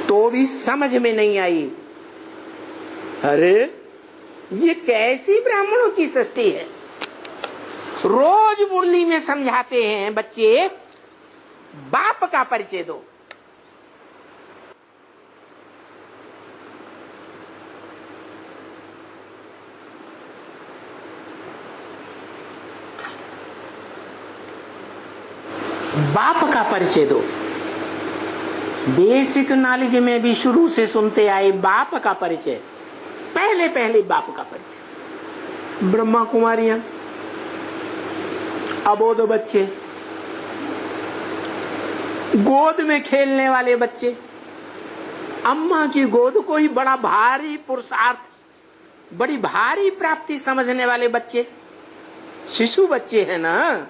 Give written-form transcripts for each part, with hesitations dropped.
तो भी समझ में नहीं आई। अरे ये कैसी ब्राह्मणों की सृष्टि है। रोज मुरली में समझाते हैं बच्चे बाप का परिचय दो। बाप का परिचय दो। बेसिक नॉलेज में भी शुरू से सुनते आए बाप का परिचय। पहले पहले बाप का परिचय। ब्रह्मा कुमारियां, अबोध बच्चे, गोद में खेलने वाले बच्चे, अम्मा की गोद को ही बड़ा भारी पुरुषार्थ, बड़ी भारी प्राप्ति समझने वाले बच्चे, शिशु बच्चे हैं ना।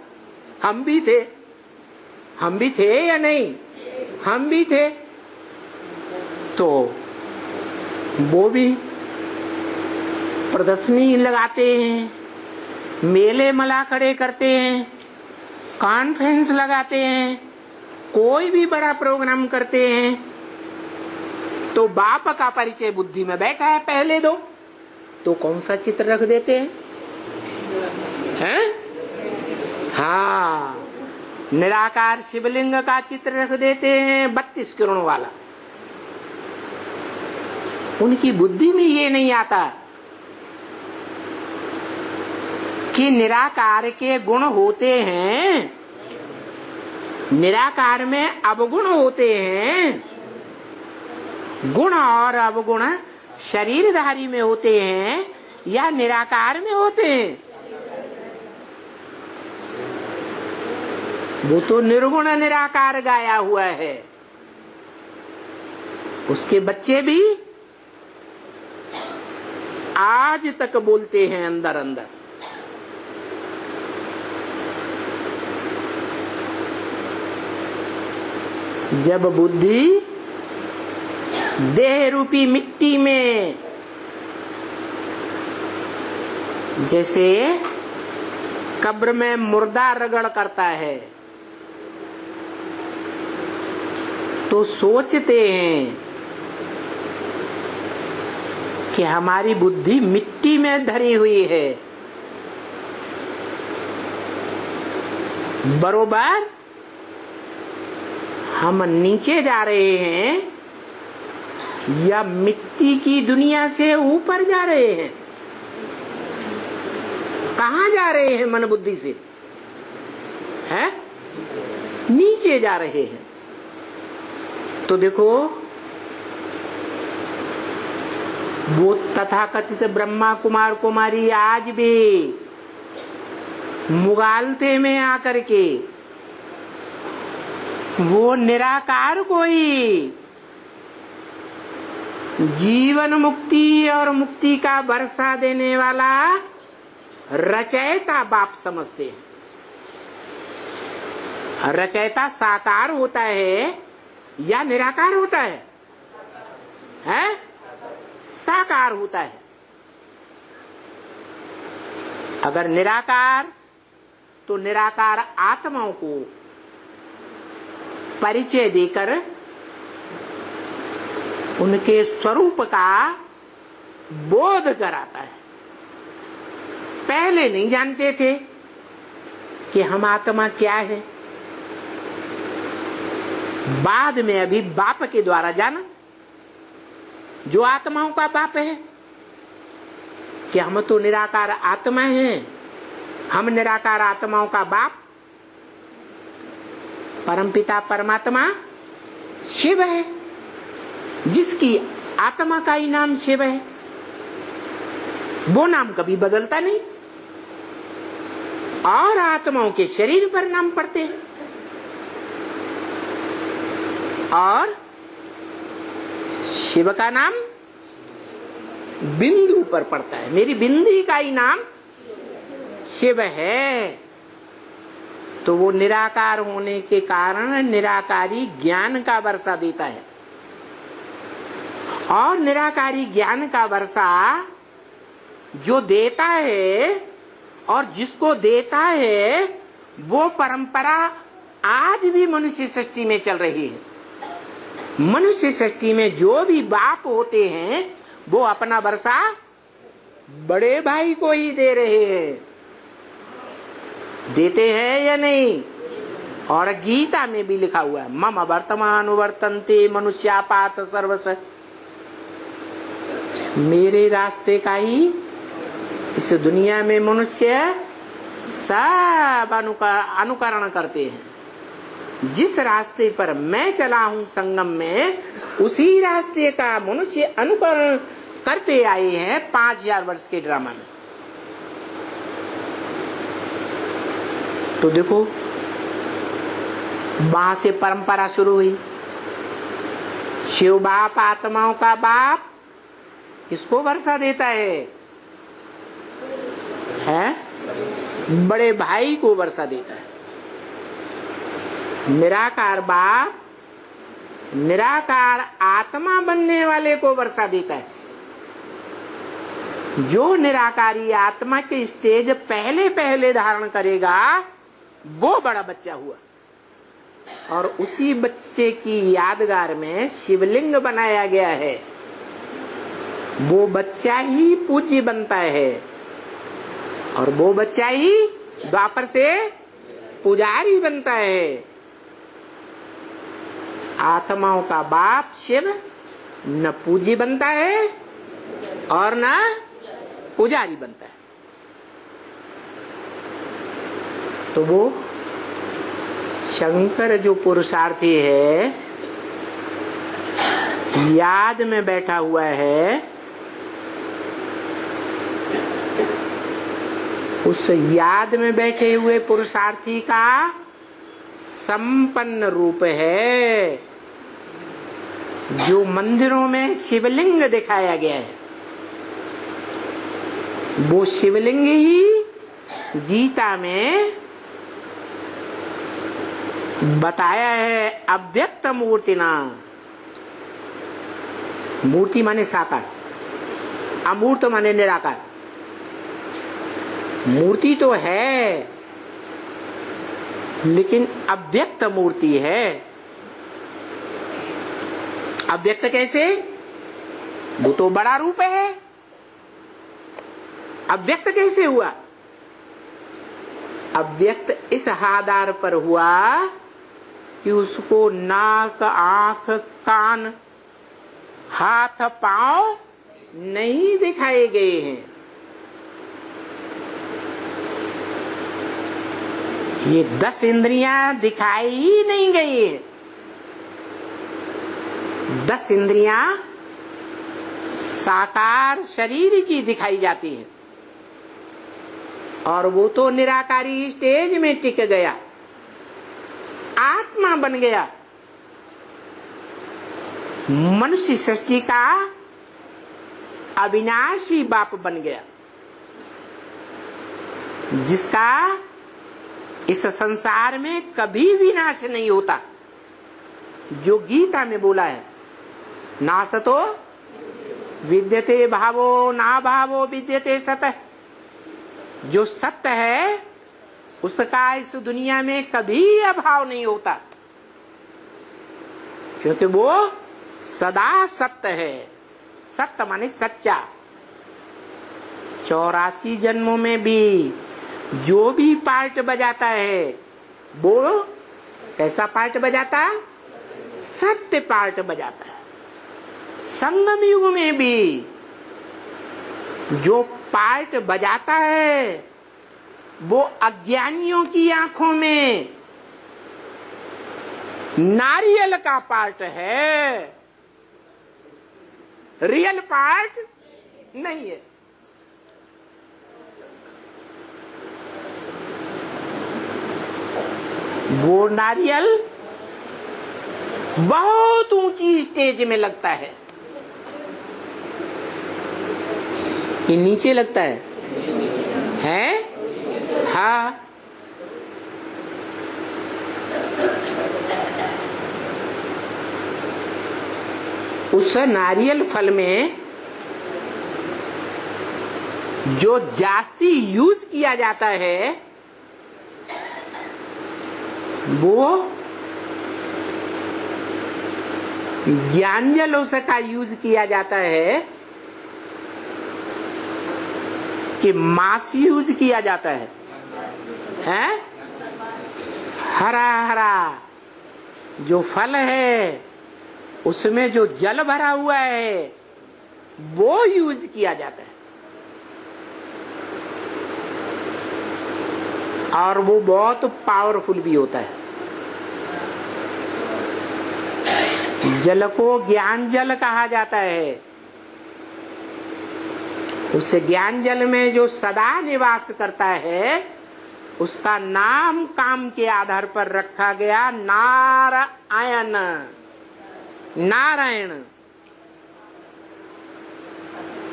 हम भी थे या नहीं? हम भी थे। तो वो भी प्रदर्शनी लगाते हैं, मेले मला खड़े करते हैं, कॉन्फ्रेंस लगाते हैं, कोई भी बड़ा प्रोग्राम करते हैं तो बाप का परिचय बुद्धि में बैठा है, पहले दो। तो कौन सा चित्र रख देते हैं? हाँ, निराकार शिवलिंग का चित्र रख देते हैं 32 किरणों वाला। उनकी बुद्धि में ये नहीं आता कि निराकार के गुण होते हैं, निराकार में अवगुण होते हैं। गुण और अवगुण शरीरधारी में होते हैं या निराकार में होते हैं? वो तो निर्गुण निराकार गाया हुआ है। उसके बच्चे भी आज तक बोलते हैं अंदर अंदर। जब बुद्धि देह रूपी मिट्टी में, जैसे कब्र में मुर्दा रगड़ करता है, तो सोचते हैं कि हमारी बुद्धि मिट्टी में धरी हुई है। बरोबर हम नीचे जा रहे हैं या मिट्टी की दुनिया से ऊपर जा रहे हैं? कहाँ जा रहे हैं मन बुद्धि से? है नीचे जा रहे हैं। तो देखो, वो तथाकथित ब्रह्मा कुमार कुमारी आज भी मुगालते में आकर के वो निराकार को ही जीवन मुक्ति और मुक्ति का वर्षा देने वाला रचयिता बाप समझते हैं। रचयिता साकार होता है या निराकार होता है? हैं? साकार होता है। अगर निराकार, तो निराकार आत्माओं को परिचय देकर उनके स्वरूप का बोध कराता है। पहले नहीं जानते थे कि हम आत्मा क्या है, बाद में अभी बाप के द्वारा जाना, जो आत्माओं का बाप है, कि हम तो निराकार आत्मा हैं। हम निराकार आत्माओं का बाप परमपिता परमात्मा शिव है, जिसकी आत्मा का ही नाम शिव है। वो नाम कभी बदलता नहीं और आत्माओं के शरीर पर नाम पड़ते हैं। और शिव का नाम बिंदु पर पड़ता है। मेरी बिंदी का ही नाम शिव है। तो वो निराकार होने के कारण निराकारी ज्ञान का वर्षा देता है। और निराकारी ज्ञान का वर्षा जो देता है और जिसको देता है, वो परंपरा आज भी मनुष्य सृष्टि में चल रही है। मनुष्य सृष्टि में जो भी बाप होते हैं वो अपना वर्षा बड़े भाई को ही दे रहे हैं, देते हैं या नहीं। और गीता में भी लिखा हुआ है, मम वर्तमान वर्तन्ते मनुष्या पार्थ सर्वस, मेरे रास्ते का ही इस दुनिया में मनुष्य सब अनुकरण करते हैं। जिस रास्ते पर मैं चला हूं संगम में, उसी रास्ते का मनुष्य अनुकरण करते आए हैं 5000 वर्ष के ड्रामा में। तो देखो वहां से परंपरा शुरू हुई। शिव बाप आत्माओं का बाप किसको वर्षा देता है? बड़े भाई को वर्षा देता है। निराकार बाप निराकार आत्मा बनने वाले को वर्षा देता है। जो निराकारी आत्मा के स्टेज पहले पहले धारण करेगा वो बड़ा बच्चा हुआ, और उसी बच्चे की यादगार में शिवलिंग बनाया गया है। वो बच्चा ही पूज्य बनता है, और वो बच्चा ही द्वापर से पुजारी बनता है। आत्माओं का बाप शिव न पूज्य बनता है और न पुजारी बनता है। तो वो शंकर जो पुरुषार्थी है, याद में बैठा हुआ है, उस याद में बैठे हुए पुरुषार्थी का संपन्न रूप है। जो मंदिरों में शिवलिंग दिखाया गया है, वो शिवलिंग ही गीता में बताया है अव्यक्त मूर्ति ना। मूर्ति माने साकार, अमूर्त माने निराकार। मूर्ति तो है लेकिन अव्यक्त मूर्ति है। अव्यक्त कैसे? वो तो बड़ा रूप है। अव्यक्त कैसे हुआ? अव्यक्त इस आधार पर हुआ कि उसको नाक, आंख, कान, हाथ, पांव नहीं दिखाए गए हैं। ये 10 इंद्रियां दिखाई ही नहीं गई है। 10 इंद्रियां साकार शरीर की दिखाई जाती है, और वो तो निराकारी स्टेज में टिक गया, आत्मा बन गया। मनुष्य सृष्टि का अविनाशी बाप बन गया, जिसका इस संसार में कभी विनाश नहीं होता। जो गीता में बोला है, नासतो विद्यते भावो ना भावो विद्यते सतः। जो सत्य है उसका इस दुनिया में कभी अभाव नहीं होता, क्योंकि वो सदा सत्य है। सत्य माने सच्चा। 84 जन्मों में भी जो भी पार्ट बजाता है वो कैसा पार्ट बजाता? सत्य पार्ट बजाता है। संगम युग में भी जो पार्ट बजाता है वो अज्ञानियों की आंखों में नारियल का पार्ट है, रियल पार्ट नहीं है। वो नारियल बहुत ऊंची स्टेज में लगता है। ये नीचे लगता है? हाँ। उस नारियल फल में जो जास्ती यूज किया जाता है वो ज्ञान जल उसका यूज किया जाता है कि मांस यूज किया जाता है, हैं? हरा हरा जो फल है उसमें जो जल भरा हुआ है वो यूज किया जाता है, और वो बहुत पावरफुल भी होता है। जल को ज्ञान जल कहा जाता है। उस ज्ञान जल में जो सदा निवास करता है उसका नाम काम के आधार पर रखा गया नारायण। नारायण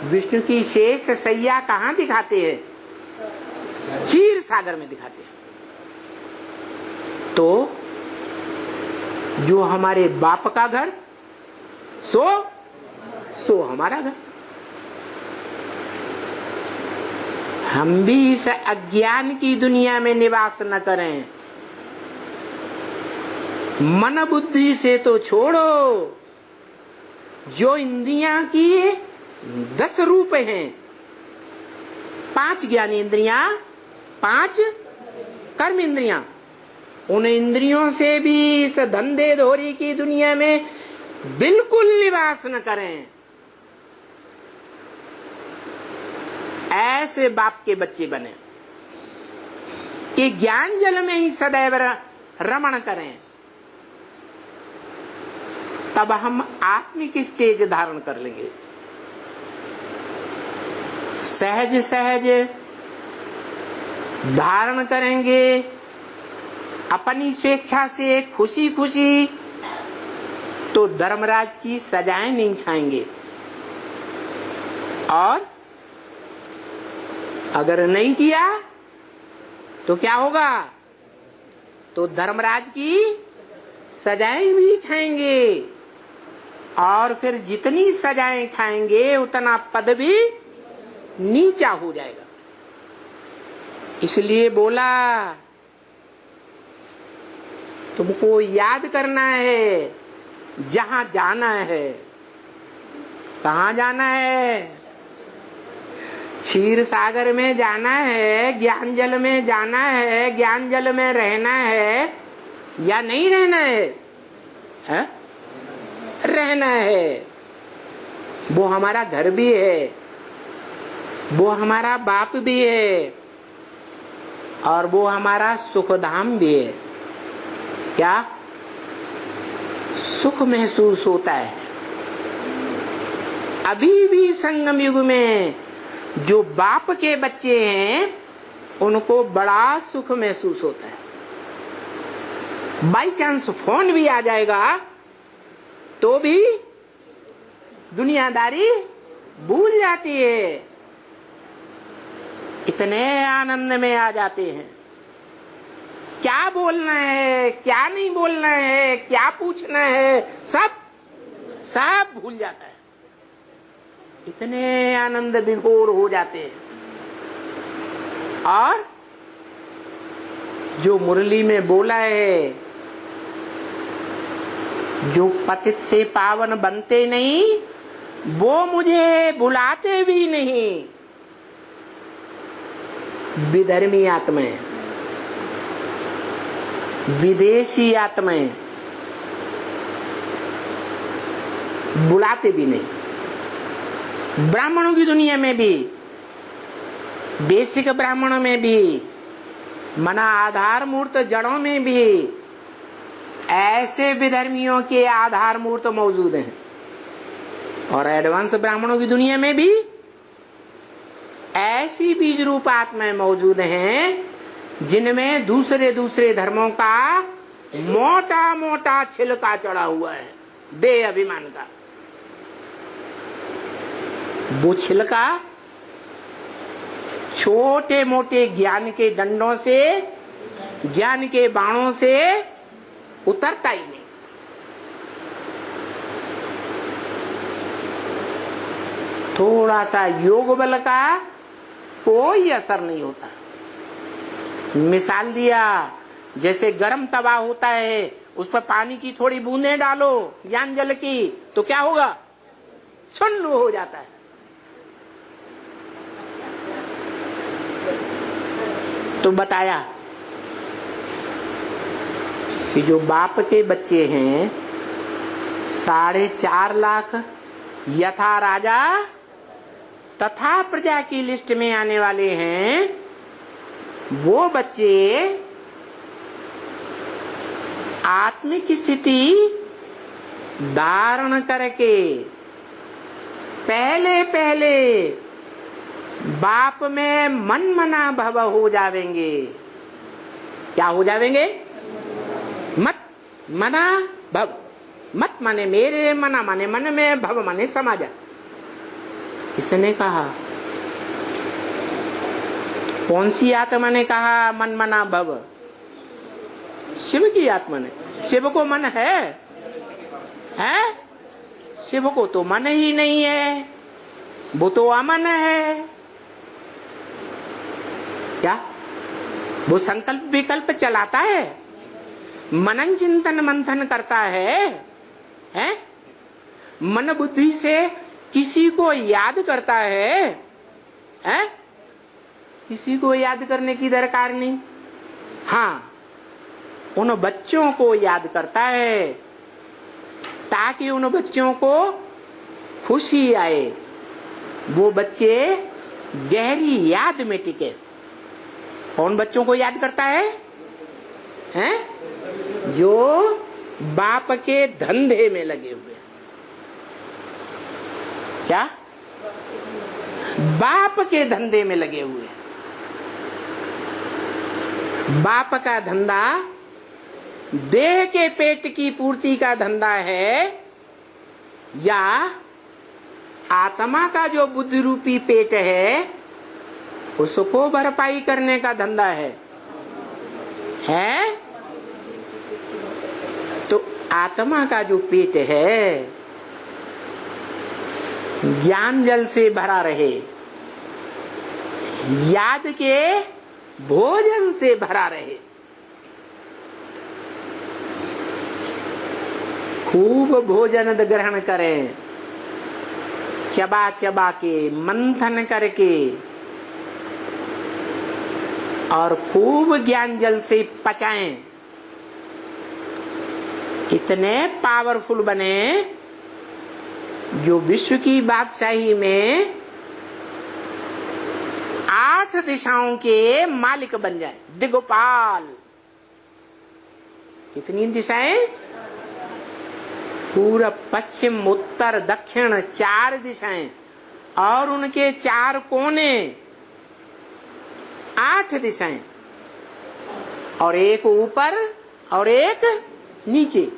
विष्णु की शेष सैया कहाँ दिखाते हैं? क्षीर सागर में दिखाते हैं। तो जो हमारे बाप का घर सो हमारा घर। हम भी इस अज्ञान की दुनिया में निवास न करें। मन बुद्धि से तो छोड़ो, जो इंद्रियां की 10 रूप हैं, 5 ज्ञान इंद्रियां, 5 कर्म इंद्रियां, उन इंद्रियों से भी इस धंधे धोरी की दुनिया में बिल्कुल निवास न करें। ऐसे बाप के बच्चे बने कि ज्ञान जल में ही सदैव रमण करें, तब हम आत्मिक स्टेज धारण कर लेंगे। सहज सहज धारण करेंगे अपनी स्वेच्छा से, खुशी खुशी, तो धर्मराज की सजाएं नहीं खाएंगे। और अगर नहीं किया तो क्या होगा? तो धर्मराज की सजाएं भी खाएंगे, और फिर जितनी सजाएं खाएंगे उतना पद भी नीचा हो जाएगा। इसलिए बोला तुमको याद करना है जहां जाना है। कहां जाना है? क्षीर सागर में जाना है, ज्ञान जल में जाना है, ज्ञान जल में रहना है या नहीं रहना है? रहना है। वो हमारा घर भी है, वो हमारा बाप भी है, और वो हमारा सुखधाम भी है। क्या सुख महसूस होता है? अभी भी संगम युग में जो बाप के बच्चे हैं उनको बड़ा सुख महसूस होता है। बाई चांस फोन भी आ जाएगा तो भी दुनियादारी भूल जाती है, इतने आनंद में आ जाते हैं। क्या बोलना है, क्या नहीं बोलना है, क्या पूछना है, सब भूल जाता है। इतने आनंद विभोर हो जाते हैं। और जो मुरली में बोला है, जो पतित से पावन बनते नहीं वो मुझे बुलाते भी नहीं। विधर्मी आत्माएं, विदेशी आत्माएं बुलाते भी नहीं। ब्राह्मणों की दुनिया में भी, बेसिक ब्राह्मणों में भी, मना आधार मूर्त जड़ों में भी ऐसे विधर्मियों के आधार मूर्त मौजूद हैं। और एडवांस ब्राह्मणों की दुनिया में भी ऐसी बीज रूप आत्माएं मौजूद हैं जिनमें दूसरे दूसरे धर्मों का मोटा मोटा छिलका चढ़ा हुआ है, देह अभिमान का। वो छिलका छोटे मोटे ज्ञान के डंडों से, ज्ञान के बाणों से उतरता ही नहीं। थोड़ा सा योग बल का कोई असर नहीं होता। मिसाल दिया, जैसे गरम तवा होता है उस पर पानी की थोड़ी बूंदें डालो ज्ञान जल की, तो क्या होगा? सुन्न हो जाता है। तो बताया कि जो बाप के बच्चे हैं 4.5 लाख यथा राजा तथा प्रजा की लिस्ट में आने वाले हैं, वो बच्चे आत्मिक स्थिति धारण करके पहले पहले बाप में मन मना भव हो जावेंगे। क्या हो जावेंगे? मत मना भव। मत माने मेरे, मना माने मन में, भव माने समाज। किसने कहा? कौन सी आत्मा ने कहा मन मना भव? शिव की आत्मा ने। शिव को मन है? शिव को तो मन ही नहीं है, वो तो अमन है। क्या वो संकल्प विकल्प चलाता है, मनन चिंतन मंथन करता है? मन बुद्धि से किसी को याद करता है? किसी को याद करने की दरकार नहीं। हाँ, उन बच्चों को याद करता है ताकि उन बच्चों को खुशी आए, वो बच्चे गहरी याद में टिके। कौन बच्चों को याद करता है? जो बाप के धंधे में लगे हुए। क्या? बाप के धंधे में लगे हुए। बाप का धंधा देह के पेट की पूर्ति का धंधा है, या आत्मा का जो बुद्धि रूपी पेट है उसको भरपाई करने का धंधा है? तो आत्मा का जो पेट है ज्ञान जल से भरा रहे, याद के भोजन से भरा रहे। खूब भोजन ग्रहण करें, चबा चबा के मंथन करके, और खूब ज्ञान जल से पचाएं। इतने पावरफुल बने जो विश्व की बादशाही में 8 दिशाओं के मालिक बन जाए, दिग्पाल। कितनी दिशाएं? पूरब पश्चिम उत्तर दक्षिण 4 दिशाएं, और उनके 4 कोने 8 दिशाएं, और एक ऊपर और एक नीचे।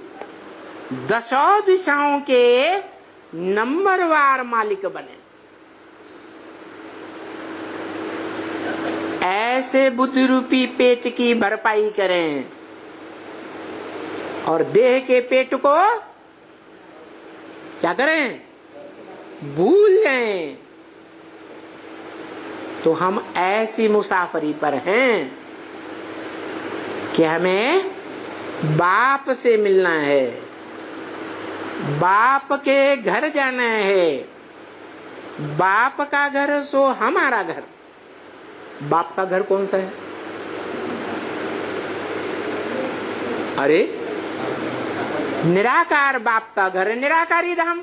10 दिशाओं के नंबरवार मालिक बने। ऐसे बुद्धि रूपी पेट की भरपाई करें और देह के पेट को क्या करें? भूल जाएं। तो हम ऐसी मुसाफरी पर हैं कि हमें बाप से मिलना है, बाप के घर जाना है। बाप का घर सो हमारा घर। बाप का घर कौन सा है? अरे निराकार बाप का घर है, निराकारी धाम।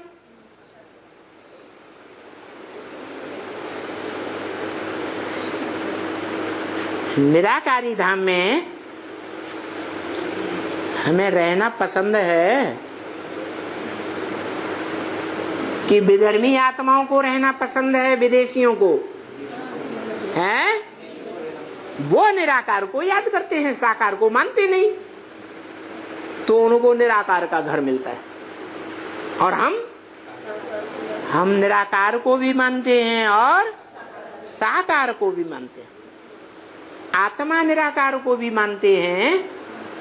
निराकारी धाम में हमें रहना पसंद है कि विधर्मी आत्माओं को रहना पसंद है, विदेशियों को है? वो निराकार को याद करते हैं, साकार को मानते नहीं, तो उनको निराकार का घर मिलता है। और हम निराकार को भी मानते हैं और साकार को भी मानते हैं। आत्मा निराकार को भी मानते हैं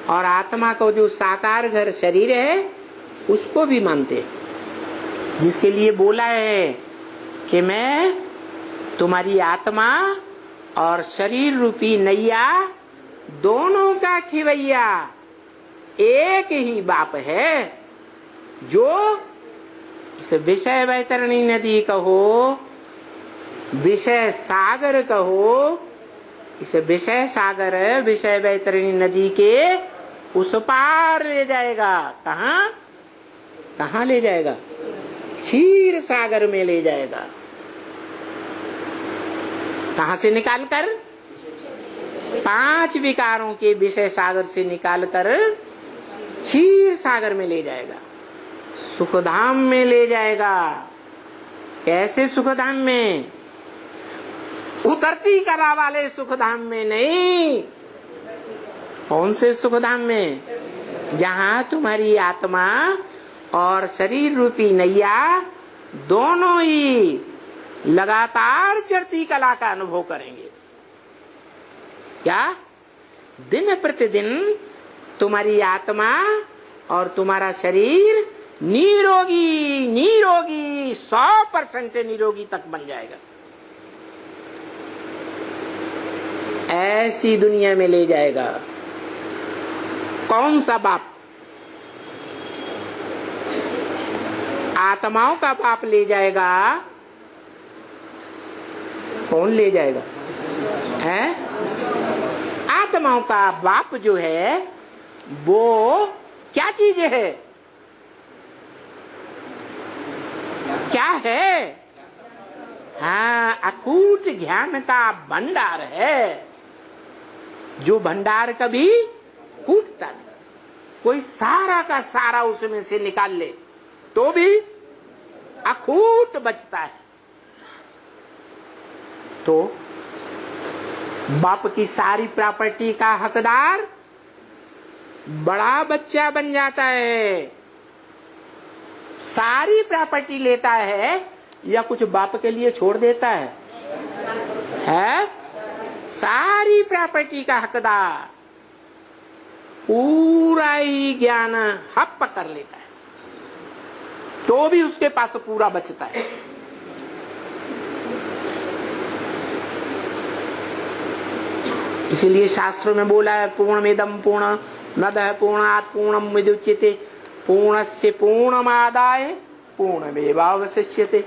और आत्मा को जो साकार घर शरीर है उसको भी मानते हैं, जिसके लिए बोला है कि मैं तुम्हारी आत्मा और शरीर रूपी नैया दोनों का खिवैया, एक ही बाप है, जो इस विषय वैतरणी नदी कहो, विषय सागर कहो, इस विषय सागर विषय वैतरणी नदी के उस पार ले जाएगा। कहाँ कहाँ ले जाएगा? क्षीर सागर में ले जाएगा। कहाँ से निकालकर? 5 विकारों के विषय सागर से निकालकर क्षीर सागर में ले जाएगा, सुखधाम में ले जाएगा। कैसे सुखधाम में? उतरती कला वाले सुखधाम में नहीं। कौन से सुखधाम में? जहाँ तुम्हारी आत्मा और शरीर रूपी नैया दोनों ही लगातार चढ़ती कला का अनुभव करेंगे। क्या? दिन प्रतिदिन तुम्हारी आत्मा और तुम्हारा शरीर निरोगी निरोगी 100% निरोगी तक बन जाएगा। ऐसी दुनिया में ले जाएगा। कौन सा बाप? आत्माओं का बाप ले जाएगा। कौन ले जाएगा? है? आत्माओं का बाप जो है वो क्या चीज है? क्या है? हाँ, अकूट ज्ञान का भंडार है, जो भंडार कभी फूटता नहीं। कोई सारा का सारा उसमें से निकाल ले तो भी अखूट बचता है। तो बाप की सारी प्रॉपर्टी का हकदार बड़ा बच्चा बन जाता है। सारी प्रॉपर्टी लेता है या कुछ बाप के लिए छोड़ देता है? सारी प्रॉपर्टी का हकदार पूरा ही ज्ञान हप कर लेता है, तो भी उसके पास पूरा बचता है। इसीलिए शास्त्रों में बोला है, पूर्णमिदं पूर्णमदः पूर्णात् पूर्णमुदच्यते पूर्णस्य पूर्णमादाय पूर्णमेवावशिष्यते।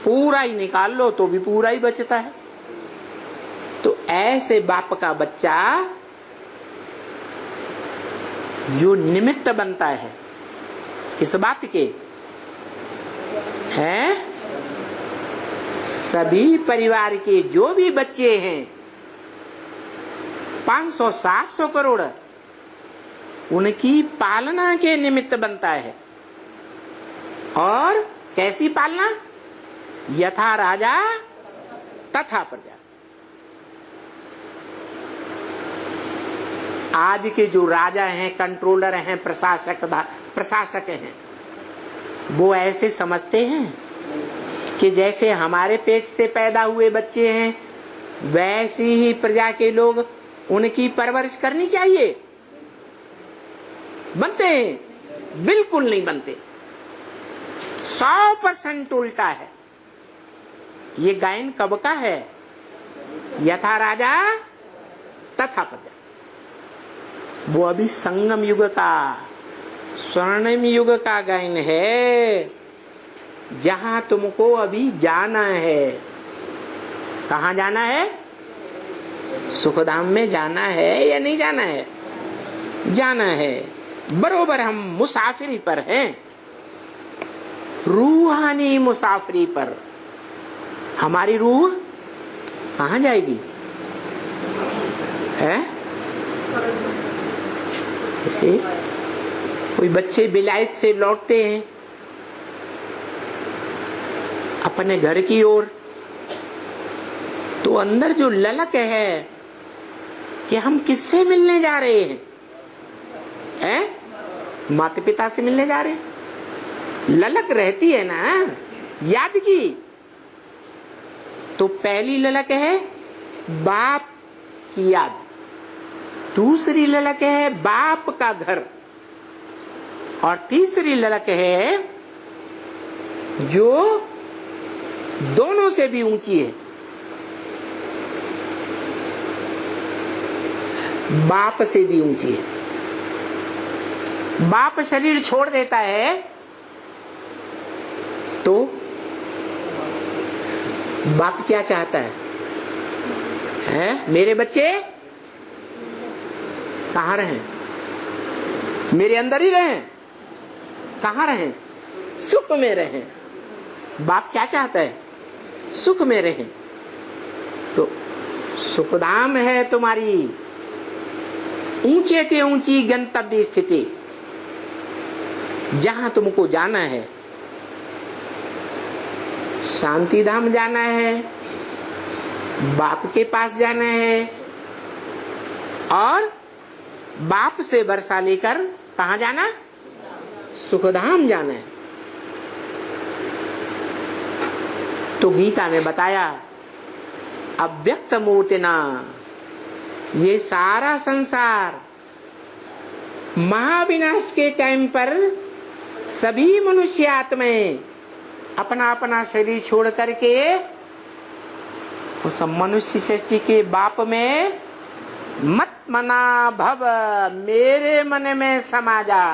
पूरा ही निकाल लो तो भी पूरा ही बचता है। तो ऐसे बाप का बच्चा जो निमित्त बनता है किस बात के? हैं? सभी परिवार के जो भी बच्चे हैं 500-700 करोड़, उनकी पालना के निमित्त बनता है। और कैसी पालना? यथा राजा तथा प्रजा। आज के जो राजा हैं, कंट्रोलर हैं, प्रशासक हैं, वो ऐसे समझते हैं कि जैसे हमारे पेट से पैदा हुए बच्चे हैं वैसी ही प्रजा के लोग उनकी परवरिश करनी चाहिए। बनते हैं? बिल्कुल नहीं बनते। 100% उल्टा है। ये गायन कब का है? यथा राजा तथा प्रजा। वो अभी संगम युग का, स्वर्णिम युग का गायन है, जहां तुमको अभी जाना है। कहाँ जाना है? सुखधाम में जाना है या नहीं जाना है? जाना है। बरोबर हम मुसाफिरी पर हैं, रूहानी मुसाफिरी पर। हमारी रूह कहाँ जाएगी? है? जैसे कोई बच्चे विलायत से लौटते हैं अपने घर की ओर, तो अंदर जो ललक है कि हम किससे मिलने जा रहे हैं? माता पिता से मिलने जा रहे हैं। ललक रहती है ना याद की। तो पहली ललक है बाप की याद, दूसरी ललक है बाप का घर, और तीसरी ललक है जो दोनों से भी ऊंची है, बाप से भी ऊंची है। बाप शरीर छोड़ देता है तो बाप क्या चाहता है? मेरे बच्चे कहाँ रहें? मेरे अंदर ही रहें। कहाँ रहें? सुख में रहें। बाप क्या चाहता है? सुख में रहें। तो सुखधाम है तुम्हारी ऊंचे से ऊंची गंतव्य स्थिति, जहां तुमको जाना है। शांति धाम जाना है, बाप के पास जाना है, और बाप से वर्षा लेकर कहाँ जाना? सुखधाम जाना है। तो गीता में बताया अव्यक्त मूर्तिना, ये सारा संसार महाविनाश के टाइम पर सभी मनुष्य आत्माएं अपना अपना शरीर छोड़ करके उस मनुष्य सृष्टि के बाप में मत मना भव, मेरे मन में समा जा।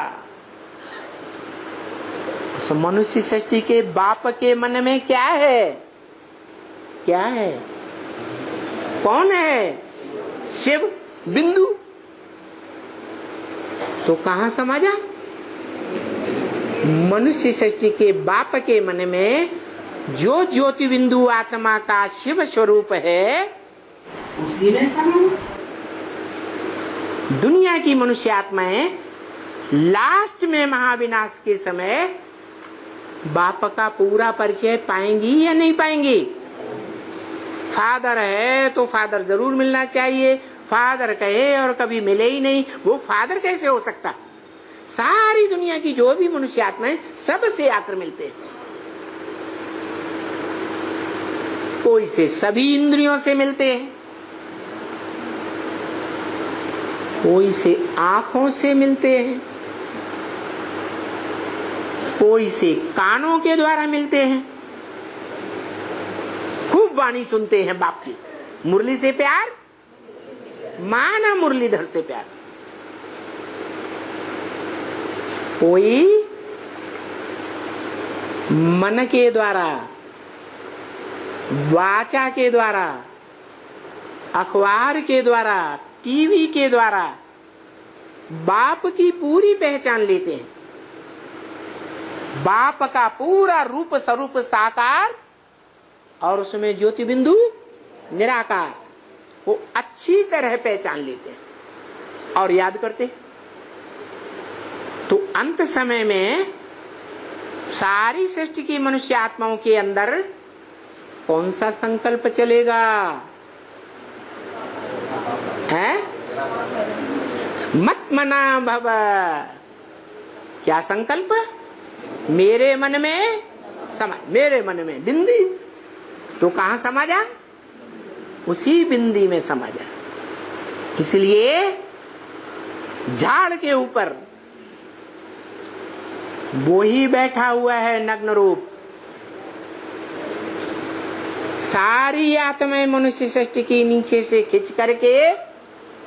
उस मनुष्य सृष्टि के बाप के मन में क्या है? क्या है? कौन है? शिव बिंदु। तो कहां समा जा? मनुष्य सृष्टि के बाप के मन में जो ज्योति बिंदु आत्मा का शिव स्वरूप है, उसी में समा। दुनिया की मनुष्य आत्माएं लास्ट में महाविनाश के समय बाप का पूरा परिचय पाएंगी या नहीं पाएंगी? फादर है तो फादर जरूर मिलना चाहिए। फादर कहे और कभी मिले ही नहीं, वो फादर कैसे हो सकता? सारी दुनिया की जो भी मनुष्य आत्माएं सबसे आकर मिलते हैं। कोई से सभी इंद्रियों से मिलते हैं, कोई से आंखों से मिलते हैं, कोई से कानों के द्वारा मिलते हैं। खूब वाणी सुनते हैं बाप की। मुरली से प्यार, माना मुरलीधर से प्यार। कोई मन के द्वारा, वाचा के द्वारा, अखबार के द्वारा, टीवी के द्वारा बाप की पूरी पहचान लेते हैं। बाप का पूरा रूप स्वरूप साकार और उसमें ज्योति बिंदु निराकार, वो अच्छी तरह पहचान लेते हैं और याद करते। तो अंत समय में सारी सृष्टि की मनुष्य आत्माओं के अंदर कौन सा संकल्प चलेगा? है मत मना भव। क्या संकल्प? मेरे मन में समा। मेरे मन में बिंदी, तो कहां समा जा? उसी बिंदी में समा जा। इसलिए झाड़ के ऊपर वो ही बैठा हुआ है नग्न रूप। सारी आत्माएं मनुष्य सृष्टि की नीचे से खिंच करके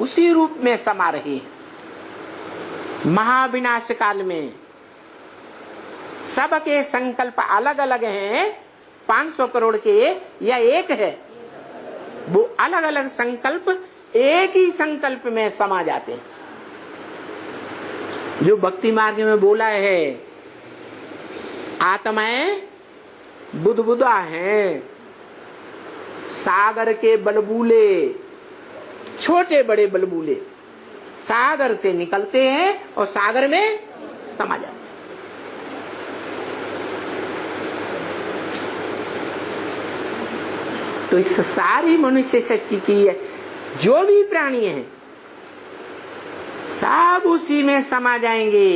उसी रूप में समा रही है। महाविनाश काल में सबके संकल्प अलग अलग हैं, 500 करोड़ के या एक है, वो अलग अलग संकल्प एक ही संकल्प में समा जाते हैं। जो भक्ति मार्ग में बोला है, आत्माएं बुदबुदा हैं, सागर के बलबूले, छोटे बड़े बलबूले सागर से निकलते हैं और सागर में समा जाते हैं। तो इस सारी मनुष्य सृष्टि की जो भी प्राणी हैं सब उसी में समा जाएंगे।